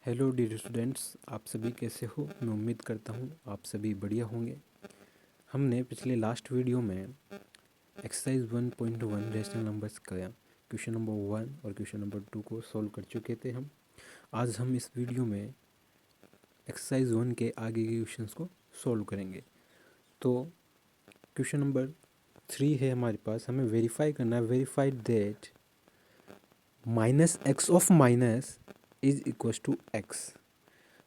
Hello dear students, आप सभी कैसे हो। मैं उम्मीद करता हूँ आप सभी बढ़िया होंगे। हमने पिछले लास्ट वीडियो में एक्सरसाइज 1.1 रेशनल नंबर्स का क्वेश्चन नंबर 1 और क्वेश्चन नंबर 2 को सॉल्व कर चुके थे। आज हम इस वीडियो में एक्सरसाइज 1 के आगे के क्वेश्चंस को सॉल्व करेंगे। तो क्वेश्चन नंबर 3 है हमारे पास। हमें वेरीफाई करना है, verified that minus x of minus is equal to x.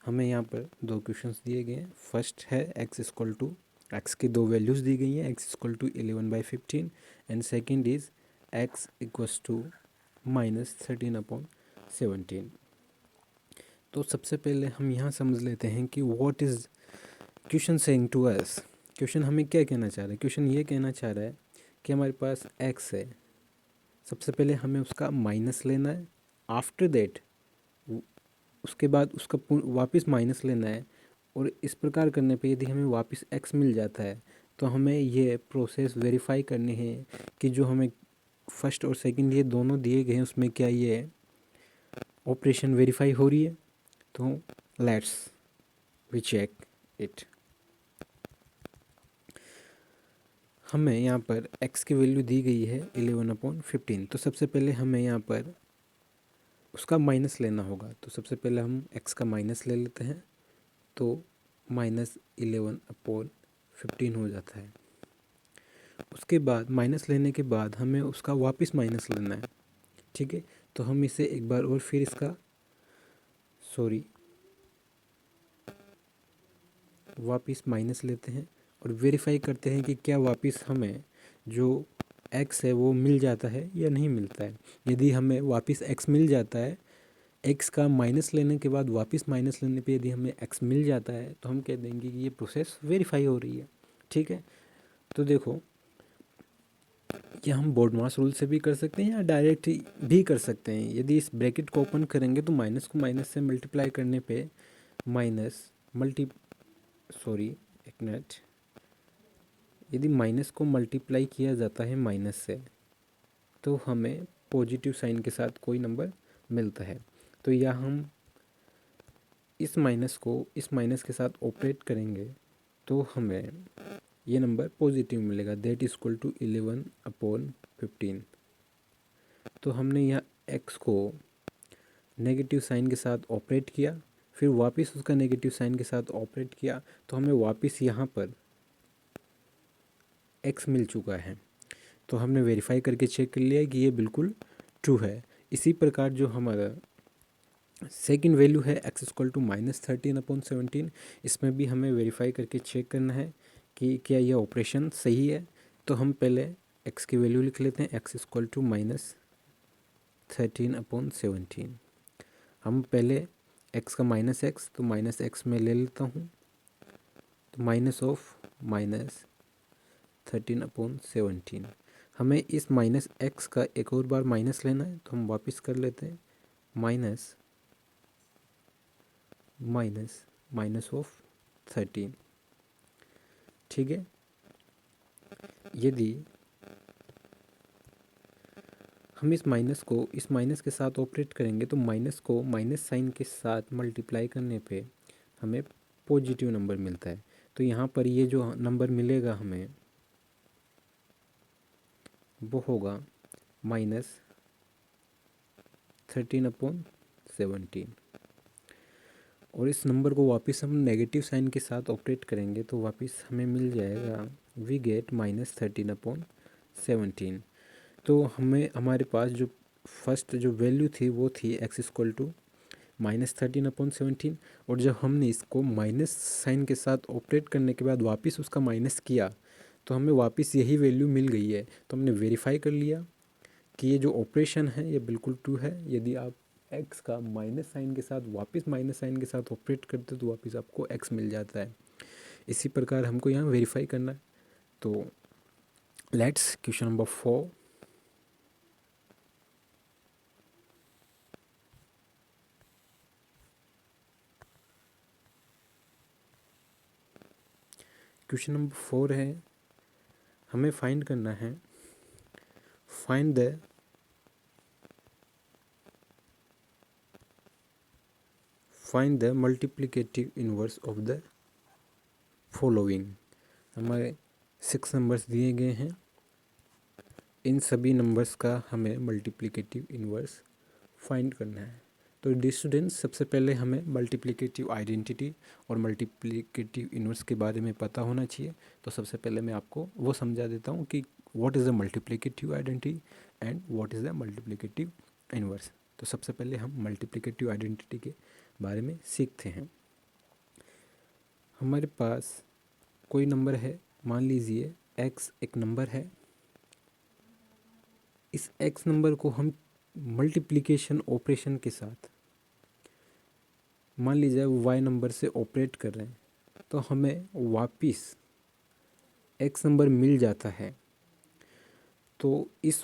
हमें यहाँ पर दो क्वेश्चंस दिए गए हैं। फर्स्ट है एक्स इक्वल टू, एक्स की दो वैल्यूज़ दी गई हैं, x equal to 11/15 and second is x equals to -13/17। तो सबसे पहले हम यहाँ समझ लेते हैं कि what is question saying to us. Question हमें क्या कहना चाह रहा है। क्वेश्चन ये कहना चाह रहा है कि हमारे पास एक्स है, सबसे पहले हमें उसका माइनस लेना है, आफ्टर दैट उसके बाद उसका वापस माइनस लेना है। और इस प्रकार करने पे यदि हमें वापस x मिल जाता है तो हमें ये प्रोसेस वेरीफाई करनी है कि जो हमें फर्स्ट और सेकंड ये दोनों दिए गए हैं उसमें क्या ये ऑपरेशन वेरीफाई हो रही है। तो लेट्स वी चेक इट। हमें यहाँ पर x की वैल्यू दी गई है 11/15। तो सबसे पहले हमें यहाँ पर उसका माइनस लेना होगा। तो सबसे पहले हम x का माइनस ले लेते हैं, तो -11/15 हो जाता है। उसके बाद माइनस लेने के बाद हमें उसका वापस माइनस लेना है। ठीक है, तो हम इसे एक बार और फिर इसका वापस माइनस लेते हैं और वेरीफाई करते हैं कि क्या वापस हमें जो x है वो मिल जाता है या नहीं मिलता है। यदि हमें वापस x मिल जाता है, x का माइनस लेने के बाद वापस माइनस लेने पे यदि हमें x मिल जाता है तो हम कह देंगे कि ये प्रोसेस वेरीफाई हो रही है। ठीक है, तो देखो कि हम बोर्ड मास रूल से भी कर सकते हैं या डायरेक्ट भी कर सकते हैं। यदि इस ब्रैकेट को ओपन करेंगे तो माइनस को माइनस से मल्टीप्लाई करने पे एक मिनट, यदि माइनस को मल्टीप्लाई किया जाता है माइनस से तो हमें पॉजिटिव साइन के साथ कोई नंबर मिलता है। तो या हम इस माइनस को इस माइनस के साथ ऑपरेट करेंगे तो हमें ये नंबर पॉजिटिव मिलेगा, दैट इज इक्वल टू 11/15। तो हमने यहाँ x को नेगेटिव साइन के साथ ऑपरेट किया, फिर वापस उसका नेगेटिव साइन के साथ ऑपरेट किया, तो हमें वापस यहाँ पर x मिल चुका है। तो हमने वेरीफाई करके चेक कर लिया कि ये बिल्कुल ट्रू है। इसी प्रकार जो हमारा सेकंड वैल्यू है x इक्वल टू -13/17, इसमें भी हमें वेरीफाई करके चेक करना है कि क्या यह ऑपरेशन सही है। तो हम पहले x की वैल्यू लिख लेते हैं, x इक्वल टू -13/17। हम पहले x का माइनस एक्स, तो माइनस एक्स में ले लेता हूँ, तो -13/17। हमें इस माइनस एक्स का एक और बार माइनस लेना है, तो हम वापस कर लेते हैं -13। ठीक है, यदि हम इस माइनस को इस माइनस के साथ ऑपरेट करेंगे तो माइनस को माइनस साइन के साथ मल्टीप्लाई करने पे हमें पॉजिटिव नंबर मिलता है। तो यहाँ पर ये जो नंबर मिलेगा हमें वो होगा -13/17। और इस नंबर को वापस हम नेगेटिव साइन के साथ ऑपरेट करेंगे तो वापस हमें मिल जाएगा, वी गेट -13/17। तो हमें हमारे पास जो फर्स्ट जो वैल्यू थी वो थी x इक्वल टू -13/17। और जब हमने इसको माइनस साइन के साथ ऑपरेट करने के बाद वापस उसका माइनस किया तो हमें वापस यही वैल्यू मिल गई है। तो हमने वेरीफाई कर लिया कि ये जो ऑपरेशन है ये बिल्कुल ट्रू है। यदि आप x का माइनस साइन के साथ वापस माइनस साइन के साथ ऑपरेट करते तो वापस आपको x मिल जाता है। इसी प्रकार हमको यहाँ वेरीफाई करना है। तो let's question number 4। Question number 4 है, हमें फाइंड करना है, find find the multiplicative inverse of the following. हमारे 6 नंबर्स दिए गए हैं, इन सभी नंबर्स का हमें मल्टीप्लिकेटिव इनवर्स फाइंड करना है। तो डी स्टूडेंट्स, सबसे पहले हमें मल्टीप्लिकेटिव आइडेंटिटी और मल्टीप्लिकेटिव इनवर्स के बारे में पता होना चाहिए। तो सबसे पहले मैं आपको वो समझा देता हूँ कि what is the multiplicative identity and what is the multiplicative inverse. तो सबसे पहले हम मल्टीप्लिकेटिव आइडेंटिटी के बारे में सीखते हैं। हमारे पास कोई नंबर है, मान लीजिए x एक नंबर है। इस x नंबर को हम मल्टीप्लिकेशन ऑपरेशन के साथ मान लीजिए y नंबर से ऑपरेट कर रहे हैं, तो हमें वापिस x नंबर मिल जाता है। तो इस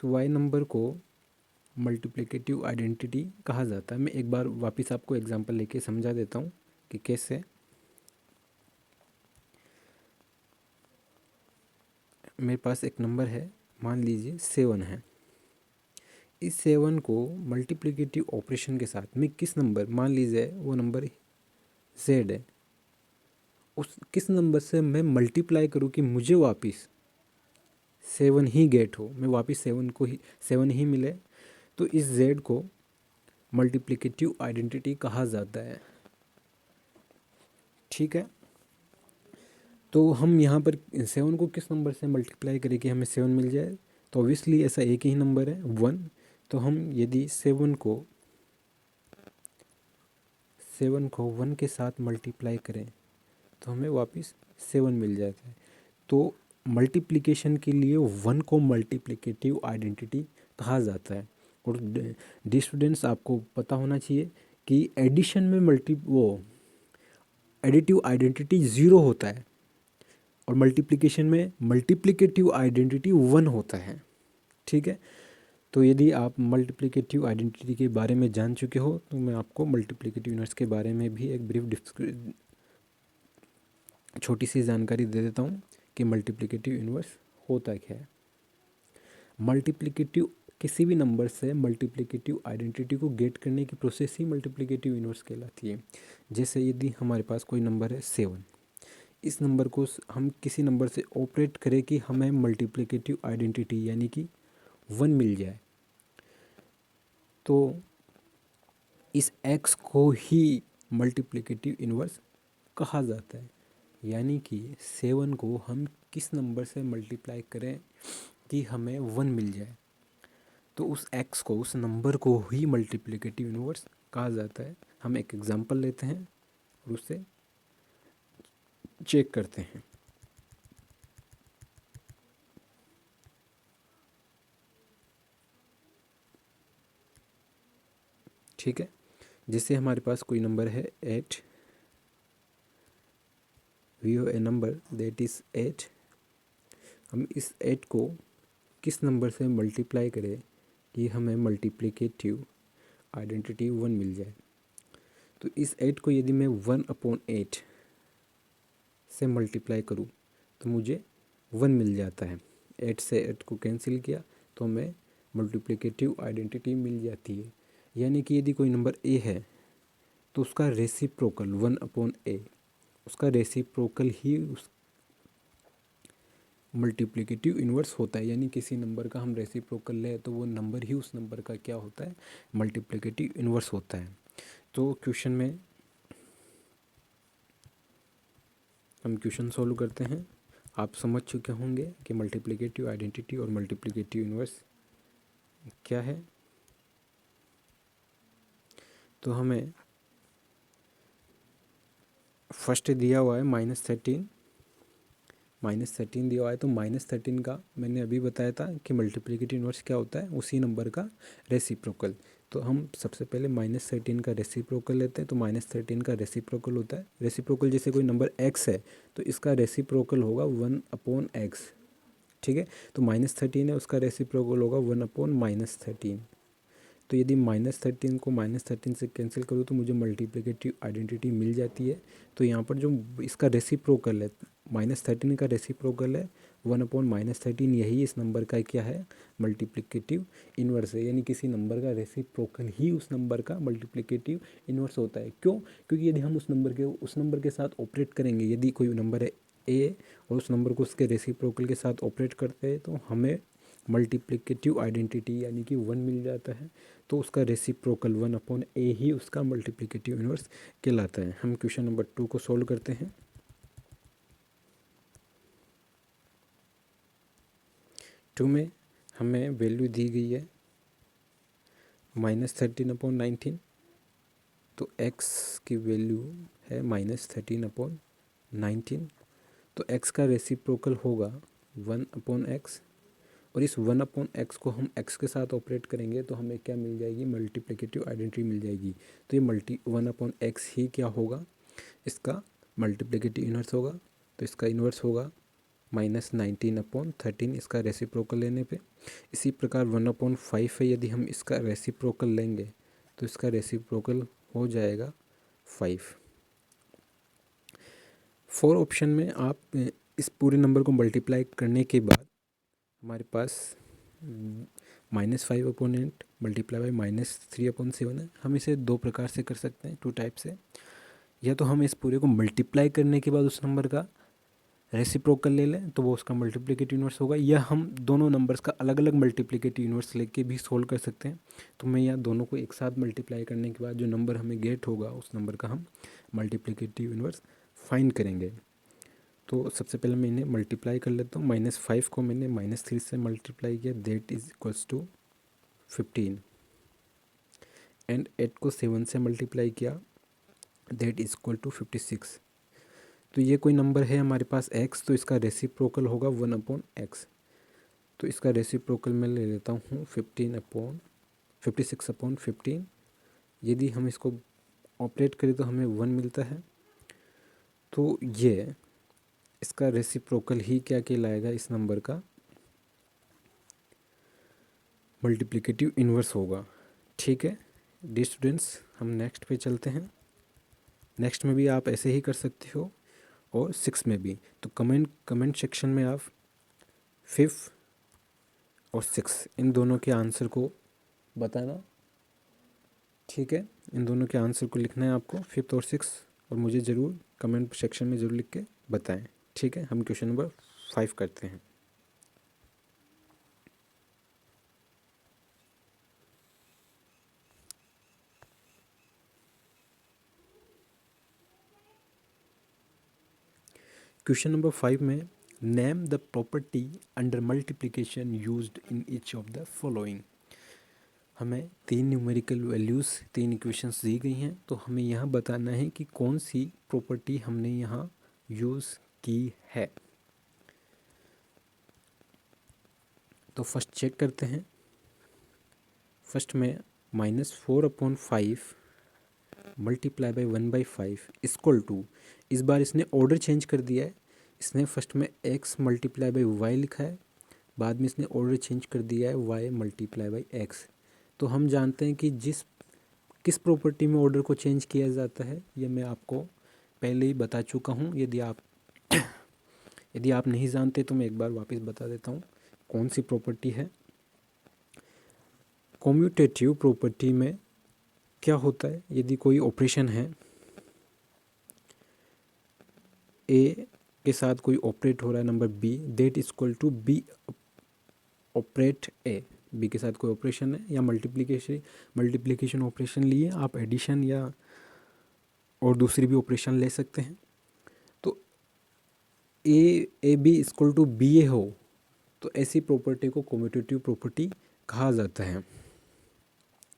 y नंबर को मल्टीप्लिकेटिव आइडेंटिटी कहा जाता है। मैं एक बार वापिस आपको एग्जांपल लेके समझा देता हूँ कि कैसे। मेरे पास एक नंबर है, मान लीजिए 7 है। इस 7 को मल्टीप्लिकेटिव ऑपरेशन के साथ मैं किस नंबर, मान लीजिए वो नंबर z है, उस किस नंबर से मैं मल्टीप्लाई करूँ कि मुझे वापस 7 ही गेट हो, मैं वापस 7 ही मिले। तो इस z को मल्टीप्लिकेटिव आइडेंटिटी कहा जाता है। ठीक है, तो हम यहाँ पर 7 को किस नंबर से मल्टीप्लाई करें कि हमें 7 मिल जाए। तो ऑब्वियसली ऐसा एक ही नंबर है 1। तो हम यदि 7 को 1 के साथ मल्टीप्लाई करें तो हमें वापस 7 मिल जाता है। तो मल्टीप्लिकेशन के लिए 1 को मल्टीप्लिकेटिव आइडेंटिटी कहा जाता है। और डी स्टूडेंट्स, आपको पता होना चाहिए कि एडिशन में एडिटिव आइडेंटिटी 0 होता है और मल्टीप्लिकेशन में मल्टीप्लिकेटिव आइडेंटिटी 1 होता है। ठीक है, तो यदि आप मल्टीप्लिकेटिव आइडेंटिटी के बारे में जान चुके हो तो मैं आपको मल्टीप्लिकेटिव इनवर्स के बारे में भी एक ब्रीफ छोटी सी जानकारी दे देता हूँ कि मल्टीप्लिकेटिव इनवर्स होता क्या है। मल्टीप्लिकेटिव किसी भी नंबर से मल्टीप्लिकेटिव आइडेंटिटी को गेट करने की प्रोसेस ही मल्टीप्लिकेटिव इनवर्स कहलाती है। जैसे यदि हमारे पास कोई नंबर है 7, इस नंबर को हम किसी नंबर से ऑपरेट करें कि हमें मल्टीप्लिकेटिव आइडेंटिटी यानी कि 1 मिल जाए, तो इस x को ही मल्टीप्लिकेटिव इनवर्स कहा जाता है। यानी कि 7 को हम किस नंबर से मल्टीप्लाई करें कि हमें 1 मिल जाए, तो उस x को, उस नंबर को ही मल्टीप्लिकेटिव इनवर्स कहा जाता है। हम एक एग्जांपल लेते हैं और उससे चेक करते हैं। ठीक है, जैसे हमारे पास कोई नंबर है 8, we have a number that is 8। हम इस 8 को किस नंबर से मल्टीप्लाई करें कि हमें मल्टीप्लिकेटिव आइडेंटिटी 1 मिल जाए। तो इस 8 को यदि मैं 1/8 से मल्टीप्लाई करूँ तो मुझे 1 मिल जाता है। 8 से 8 को कैंसिल किया तो हमें मल्टीप्लिकेटिव आइडेंटिटी मिल जाती है। यानी कि यदि कोई नंबर a है तो उसका रेसिप्रोकल 1/a, उसका रेसिप्रोकल ही उस मल्टीप्लिकेटिव इन्वर्स होता है। यानी किसी नंबर का हम रेसिप्रोकल लें तो वो नंबर ही उस नंबर का क्या होता है, मल्टीप्लिकेटिव इन्वर्स होता है। तो क्वेश्चन में हम क्वेश्चन सॉल्व करते हैं। आप समझ चुके होंगे कि मल्टीप्लिकेटिव आइडेंटिटी और मल्टीप्लिकेटिव इन्वर्स क्या है। तो हमें फर्स्ट दिया हुआ है -13 दिया हुआ है। तो -13 का मैंने अभी बताया था कि मल्टीप्लिकेटिव इन्वर्स क्या होता है, उसी नंबर का रेसिप्रोकल। तो हम सबसे पहले -13 का रेसिप्रोकल लेते हैं। तो -13 का रेसिप्रोकल होता है, रेसिप्रोकल जैसे कोई नंबर x है तो इसका रेसिप्रोकल होगा 1/x। ठीक है, तो -13 है, उसका रेसिप्रोकल होगा 1/-13। तो यदि -13 को -13 से कैंसिल करूँ तो मुझे मल्टीप्लिकेटिव आइडेंटिटी मिल जाती है। तो यहाँ पर जो इसका रेसिप्रोकल है -13 का रेसिप्रोकल है 1/-13, यही इस नंबर का क्या है, मल्टीप्लिकेटिव इन्वर्स है। यानी किसी नंबर का रेसिप्रोकल ही उस नंबर का मल्टीप्लिकेटिव इन्वर्स होता है। क्यों? क्योंकि यदि हम उस नंबर के साथ ऑपरेट करेंगे, यदि कोई नंबर है ए और उस नंबर को उसके रेसिप्रोकल के साथ ऑपरेट करते हैं तो हमें मल्टीप्लिकेटिव आइडेंटिटी यानी कि 1 मिल जाता है। तो उसका रेसिप्रोकल 1/a ही उसका मल्टीप्लिकेटिव इन्वर्स कहलाता है। हम क्वेश्चन नंबर 2 को सॉल्व करते हैं। 2 में हमें वैल्यू दी गई है -13/19, तो x की वैल्यू है -13/19, तो x का रेसिप्रोकल होगा 1/x, और इस 1/x को हम x के साथ ऑपरेट करेंगे तो हमें क्या मिल जाएगी, मल्टीप्लिकेटिव आइडेंटिटी मिल जाएगी। तो ये 1/x ही क्या होगा, इसका मल्टीप्लिकेटिव इन्वर्स होगा। तो इसका इन्वर्स होगा -19/13 इसका रेसिप्रोकल लेने पे। इसी प्रकार 1/5 है, यदि हम इसका रेसिप्रोकल लेंगे तो इसका रेसिप्रोकल हो जाएगा 5। 4 ऑप्शन में आप इस पूरे नंबर को मल्टीप्लाई करने के बाद हमारे पास -5/8 मल्टीप्लाई बाई -3/7 है। हम इसे दो प्रकार से कर सकते हैं, 2 टाइप से। या तो हम इस पूरे को मल्टीप्लाई करने के बाद उस नंबर का रेसिप्रोकल ले लें तो वो उसका मल्टीप्लिकेटिव इन्वर्स होगा, या हम दोनों नंबर्स का अलग अलग मल्टीप्लिकेटिव इन्वर्स लेके भी सोल्व कर सकते हैं। तो मैं यहाँ दोनों को एक साथ मल्टीप्लाई करने के बाद जो नंबर हमें गेट होगा उस नंबर का हम मल्टीप्लिकेटिव इन्वर्स फाइंड करेंगे। तो सबसे पहले मैं इन्हें मल्टीप्लाई कर लेता हूँ। -5 को मैंने -3 से मल्टीप्लाई किया, that is equals to 15, and 8 को 7 से मल्टीप्लाई किया, दैट इज इक्वल टू 56। तो ये कोई नंबर है हमारे पास x, तो इसका रेसिप्रोकल होगा 1/x। तो इसका रेसिप्रोकल मैं ले लेता हूँ 56/15। यदि हम इसको ऑपरेट करें तो हमें 1 मिलता है। तो ये इसका रेसिप्रोकल ही क्या कहलाएगा, इस नंबर का मल्टीप्लिकेटिव इन्वर्स होगा। ठीक है डी स्टूडेंट्स, हम नेक्स्ट पे चलते हैं। नेक्स्ट में भी आप ऐसे ही कर सकते हो और 6 में भी। तो कमेंट सेक्शन में आप 5 और 6 इन दोनों के आंसर को बताना। ठीक है, इन दोनों के आंसर को लिखना है आपको 5 और 6, और मुझे ज़रूर कमेंट सेक्शन में ज़रूर लिख के बताएं। ठीक है, हम क्वेश्चन नंबर 5 करते हैं। क्वेश्चन नंबर 5 में name the property under multiplication used in each of the following. हमें 3 न्यूमेरिकल वैल्यूज़, 3 इक्वेशंस दी गई हैं, तो हमें यहाँ बताना है कि कौन सी प्रॉपर्टी हमने यहाँ यूज़ की है। तो फर्स्ट चेक करते हैं। फर्स्ट में -4/5 मल्टीप्लाई बाई 1/5 इक्वल टू, इस बार इसने ऑर्डर चेंज कर दिया है। इसने फर्स्ट में x मल्टीप्लाई बाई वाई लिखा है, बाद में इसने ऑर्डर चेंज कर दिया है y मल्टीप्लाई बाई x। तो हम जानते हैं कि किस प्रॉपर्टी में ऑर्डर को चेंज किया जाता है, ये मैं आपको पहले ही बता चुका हूँ। यदि आप नहीं जानते तो मैं एक बार वापस बता देता हूँ कौन सी प्रॉपर्टी है। कम्यूटेटिव प्रॉपर्टी में क्या होता है, यदि कोई ऑपरेशन है, ए के साथ कोई ऑपरेट हो रहा है number B, that is equal to B operate A. B के साथ कोई ऑपरेशन है या मल्टीप्लिकेशन ऑपरेशन लिए आप एडिशन या और दूसरी भी ऑपरेशन ले सकते हैं। तो A B equal to B A हो तो ऐसी प्रॉपर्टी को कम्यूटेटिव प्रॉपर्टी कहा जाता है।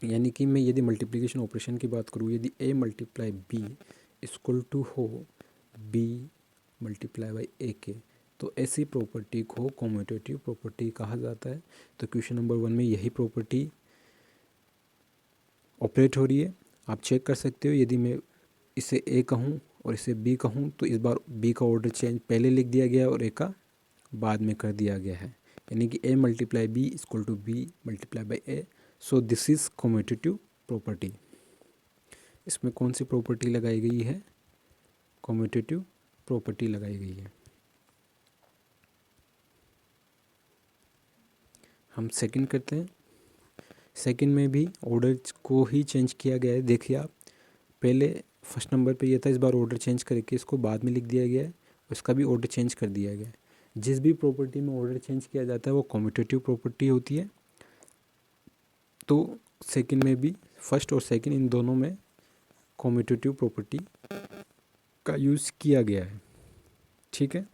यानी कि मैं यदि मल्टीप्लिकेशन ऑपरेशन की बात करूँ, यदि ए मल्टीप्लाई बी इक्वल टू हो बी मल्टीप्लाई बाई ए के, तो ऐसी प्रॉपर्टी को कम्यूटेटिव प्रॉपर्टी कहा जाता है। तो क्वेश्चन नंबर 1 में यही प्रॉपर्टी ऑपरेट हो रही है। आप चेक कर सकते हो, यदि मैं इसे ए कहूँ और इसे बी कहूँ तो इस बार बी का ऑर्डर चेंज पहले लिख दिया गया है और ए का बाद में कर दिया गया है। यानी कि A multiply B equal to B multiply by A. So this is commutative property. इसमें कौन सी प्रॉपर्टी लगाई गई है, कम्यूटेटिव प्रॉपर्टी लगाई गई है। हम सेकंड करते हैं। सेकंड में भी ऑर्डर को ही चेंज किया गया है। देखिए आप, पहले फर्स्ट नंबर पे ये था, इस बार ऑर्डर चेंज करके इसको बाद में लिख दिया गया है, उसका भी ऑर्डर चेंज कर दिया गया है। जिस भी प्रॉपर्टी में ऑर्डर चेंज किया जाता है वो कम्यूटेटिव प्रॉपर्टी होती है। तो सेकंड में भी फर्स्ट और सेकंड इन दोनों में कम्यूटेटिव प्रॉपर्टी का यूज़ किया गया है। ठीक है।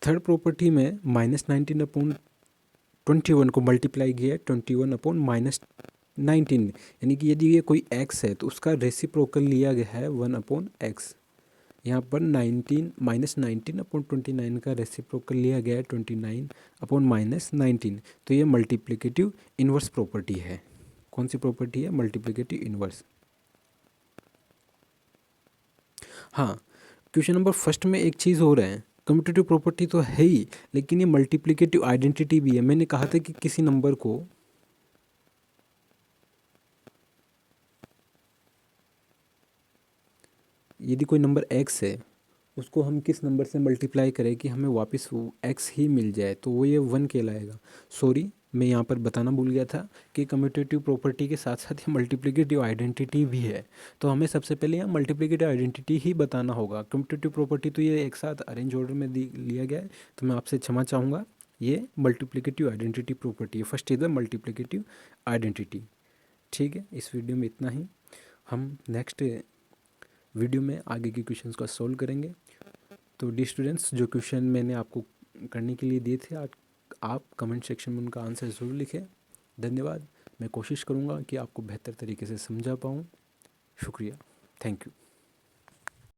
थर्ड प्रॉपर्टी में -19/21 को मल्टीप्लाई किया है 21/-19, यानी कि यदि ये कोई x है तो उसका रेसिप्रोकल लिया गया है 1/x। यहाँ पर 19 का रेसिप्रोकल लिया गया है 29/-19, तो ये मल्टीप्लिकेटिव इन्वर्स प्रॉपर्टी है। कौन सी प्रॉपर्टी है? Multiplicative inverse. हाँ, क्वेश्चन नंबर फर्स्ट में एक चीज़ हो रहा है, कम्यूटेटिव प्रॉपर्टी तो है ही, लेकिन ये मल्टीप्लिकेटिव आइडेंटिटी भी है। मैंने कहा था कि किसी नंबर को यदि कोई नंबर x है, उसको हम किस नंबर से मल्टीप्लाई करें कि हमें वापस वो x ही मिल जाए, तो वो ये 1 कहलाएगा। सॉरी, मैं यहाँ पर बताना भूल गया था कि कम्यूटेटिव प्रॉपर्टी के साथ साथ ये मल्टीप्लिकेटिव आइडेंटिटी भी है। तो हमें सबसे पहले यहाँ मल्टीप्लिकेटिव आइडेंटिटी ही बताना होगा। कम्यूटेटिव प्रॉपर्टी तो ये एक साथ अरेंज ऑर्डर में लिया गया है, तो मैं आपसे क्षमा चाहूँगा। ये मल्टीप्लिकेटिव आइडेंटिटी प्रॉपर्टी है। First is the multiplicative identity. ठीक है, इस वीडियो में इतना ही। हम नेक्स्ट वीडियो में आगे के क्वेश्चंस का सॉल्व करेंगे। तो डी स्टूडेंट्स, जो क्वेश्चन मैंने आपको करने के लिए दिए थे, आप कमेंट सेक्शन में उनका आंसर ज़रूर लिखें। धन्यवाद। मैं कोशिश करूँगा कि आपको बेहतर तरीके से समझा पाऊँ। शुक्रिया। Thank you.